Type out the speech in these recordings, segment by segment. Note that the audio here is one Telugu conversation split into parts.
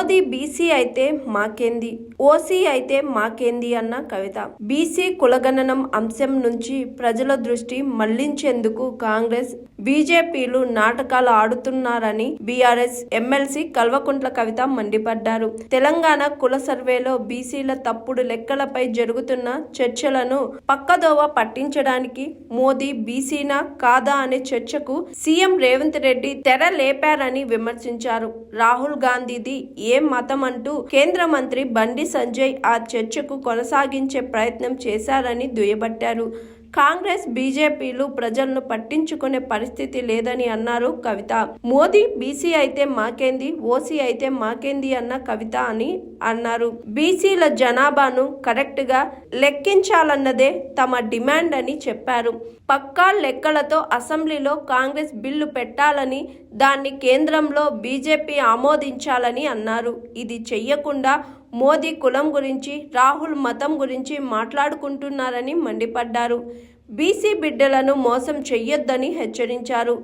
మోదీ బీసీ అయితే మాకేంది, ఓసీ అయితే మాకేంది అన్న కవిత. బీసీ కులగణనం అంశం నుంచి ప్రజల దృష్టి మళ్లించేందుకు కాంగ్రెస్, బీజేపీలు నాటకాలు ఆడుతున్నారని బీఆర్ఎస్ ఎమ్మెల్సీ కల్వకుంట్ల కవిత మండిపడ్డారు. తెలంగాణ కుల సర్వేలో బీసీల తప్పుడు లెక్కలపై జరుగుతున్న చర్చలను పక్కదోవ పట్టించడానికి మోదీ బీసీనా కాదా అనే చర్చకు సీఎం రేవంత్ రెడ్డి తెర లేపారని విమర్శించారు. రాహుల్ గాంధీది ఏ మతం అంటూ కేంద్ర మంత్రి బండి సంజయ్ ఆ చర్చకు కొనసాగించే ప్రయత్నం చేశారని దుయ్యబట్టారు. కాంగ్రెస్, బీజేపీలు ప్రజలను పట్టించుకునే పరిస్థితి లేదని అన్నారు కవిత. మోదీ బీసీ అయితే మాకేంది, ఓసీ అయితే మాకేంది అన్న కవిత అని అన్నారు. బీసీల జనాభాను కరెక్ట్ గా లెక్కించాలన్నదే తమ డిమాండ్ అని చెప్పారు. పక్కా లెక్కలతో అసెంబ్లీలో కాంగ్రెస్ బిల్లు పెట్టాలని, దాన్ని కేంద్రంలో బీజేపీ ఆమోదించాలని అన్నారు. ఇది చెయ్యకుండా మోదీ కులం గురించి, రాహుల్ మతం గురించి మాట్లాడుకుంటున్నారని మండిపడ్డారు. బీసీ బిడ్డలను మోసం చెయ్యొద్దని హెచ్చరించారు.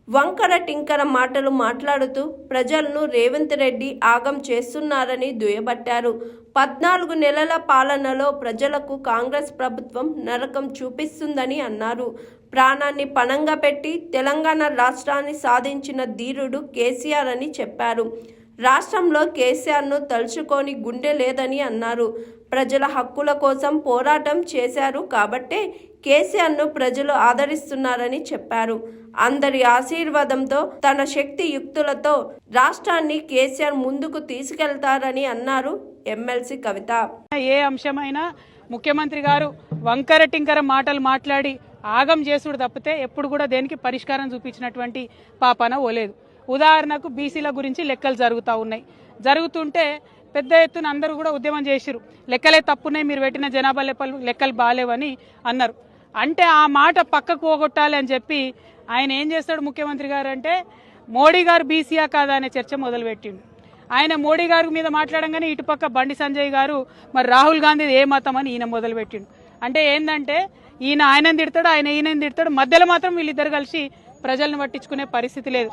వంకర టింకర మాటలు మాట్లాడుతూ ప్రజలను రేవంత్ రెడ్డి ఆగం చేస్తున్నారని దుయ్యబట్టారు. 14 నెలల పాలనలో ప్రజలకు కాంగ్రెస్ ప్రభుత్వం నరకం చూపిస్తుందని అన్నారు. ప్రాణాన్ని పణంగా పెట్టి తెలంగాణ రాష్ట్రాన్ని సాధించిన ధీరుడు కేసీఆర్ అని చెప్పారు. రాష్ట్రంలో కేసీఆర్ను తలుచుకొని గుండె లేదని అన్నారు. ప్రజల హక్కుల కోసం పోరాటం చేశారు కాబట్టే కేసీఆర్ను ప్రజలు ఆదరిస్తున్నారని చెప్పారు. అందరి ఆశీర్వాదంతో, తన శక్తి యుక్తులతో రాష్ట్రాన్ని కేసీఆర్ ముందుకు తీసుకెళ్తారని అన్నారు ఎమ్మెల్సీ కవిత. ఏ అంశమైనా ముఖ్యమంత్రి గారు వంకర టింకర మాటలు మాట్లాడి ఆగం చేసుడు తప్పితే ఎప్పుడు కూడా దేనికి పరిష్కారం చూపించినటువంటి పాపన ఓలేదు. ఉదాహరణకు బీసీల గురించి లెక్కలు జరుగుతుంటే పెద్ద ఎత్తున అందరూ కూడా ఉద్యమం చేసిరు. లెక్కలే తప్పున్నాయి, మీరు పెట్టిన జనాభా లెక్కలు బాగాలేవని అన్నారు. అంటే ఆ మాట పక్కకు పోగొట్టాలి అని చెప్పి ఆయన ఏం చేస్తాడు ముఖ్యమంత్రి గారు అంటే, మోడీ గారు బీసీయా కాదా అనే చర్చ మొదలుపెట్టిండు. ఆయన మోడీ గారి మీద మాట్లాడంగానే ఇటుపక్క బండి సంజయ్ గారు మరి రాహుల్ గాంధీ ఏ మతం అని ఈయన మొదలుపెట్టిండు. అంటే ఏంటంటే ఈయన ఆయనని తిడతాడు, ఆయన ఈయనని తిడతాడు, మధ్యలో మాత్రం వీళ్ళిద్దరు కలిసి ప్రజలను పట్టించుకునే పరిస్థితి లేదు.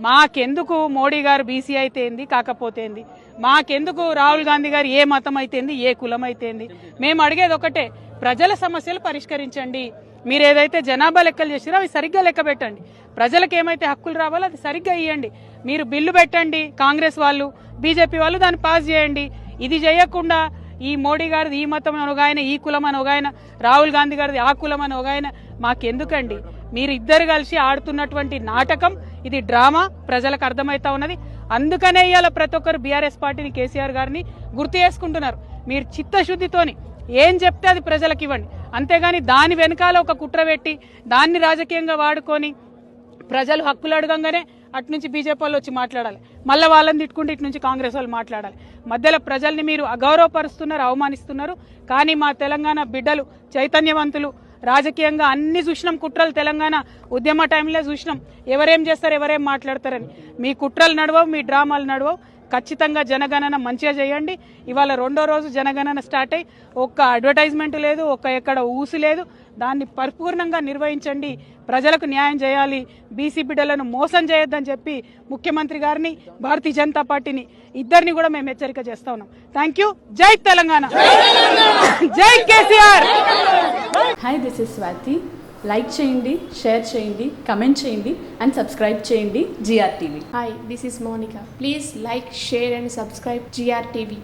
మాకెందుకు మోడీ గారు బీసీ అయితే ఏంది, కాకపోతే ఏంది, మాకెందుకు రాహుల్ గాంధీ గారు ఏ మతం అయితేంది, ఏ కులం అయితేంది, మేము అడిగేది ఒకటే, ప్రజల సమస్యలు పరిష్కరించండి. మీరు ఏదైతే జనాభా లెక్కలు చేసిరో అవి సరిగ్గా లెక్క పెట్టండి. ప్రజలకు ఏమైతే హక్కులు రావాలో అది సరిగ్గా ఇవ్వండి. మీరు బిల్లు పెట్టండి, కాంగ్రెస్ వాళ్ళు, బీజేపీ వాళ్ళు దాన్ని పాస్ చేయండి. ఇది చేయకుండా ఈ మోడీ గారిది ఈ మతం అని ఒక ఆయన, ఈ కులం అని ఒక ఆయన, రాహుల్ గాంధీ గారిది ఆ కులం అని ఒక ఆయన, మాకెందుకండి? మీరు ఇద్దరు కలిసి ఆడుతున్నటువంటి నాటకం, ఇది డ్రామా ప్రజలకు అర్థమవుతా ఉన్నది. అందుకనే ఇవాళ ప్రతి ఒక్కరు బీఆర్ఎస్ పార్టీని, కేసీఆర్ గారిని గుర్తు చేసుకుంటున్నారు. మీరు చిత్తశుద్ధితోని ఏం చెప్తే అది ప్రజలకు ఇవ్వండి, అంతేగాని దాని వెనకాల ఒక కుట్ర పెట్టి దాన్ని రాజకీయంగా వాడుకొని ప్రజలు హక్కులు అడగంగానే అటు నుంచి బీజేపీ వాళ్ళు వచ్చి మాట్లాడాలి, మళ్ళీ వాళ్ళని తిట్టుకుంటే ఇటు నుంచి కాంగ్రెస్ వాళ్ళు మాట్లాడాలి. మధ్యలో ప్రజల్ని మీరు అగౌరవపరుస్తున్నారు, అవమానిస్తున్నారు. కానీ మా తెలంగాణ బిడ్డలు చైతన్యవంతులు, రాజకీయంగా అన్ని చూసినాం కుట్రలు. తెలంగాణ ఉద్యమ టైంలో చూసినాం ఎవరేం చేస్తారు, ఎవరేం మాట్లాడతారని. మీ కుట్రలు నడవవు, మీ డ్రామాలు నడవవు. ఖచ్చితంగా జనగణన మంచిగా చేయండి. ఇవాళ 2వ రోజు జనగణన స్టార్ట్ అయ్యి ఒక్క అడ్వర్టైజ్మెంట్ లేదు, ఎక్కడ ఊసి లేదు. దాన్ని పరిపూర్ణంగా నిర్వహించండి, ప్రజలకు న్యాయం చేయాలి, బీసీ బిడ్డలను మోసం చేయొద్దని చెప్పి ముఖ్యమంత్రి గారిని, భారతీయ జనతా పార్టీని ఇద్దరిని కూడా మేము హెచ్చరిక చేస్తా ఉన్నాం. Thank you. జై తెలంగాణ, జై KCR. Hi, this is Swathi. Like చేయండి, షేర్ చేయండి, కమెంట్ చేయండి అండ్ సబ్స్క్రైబ్ చేయండి GRTV. Hi, this is Monica. Please like, share and subscribe GRTV.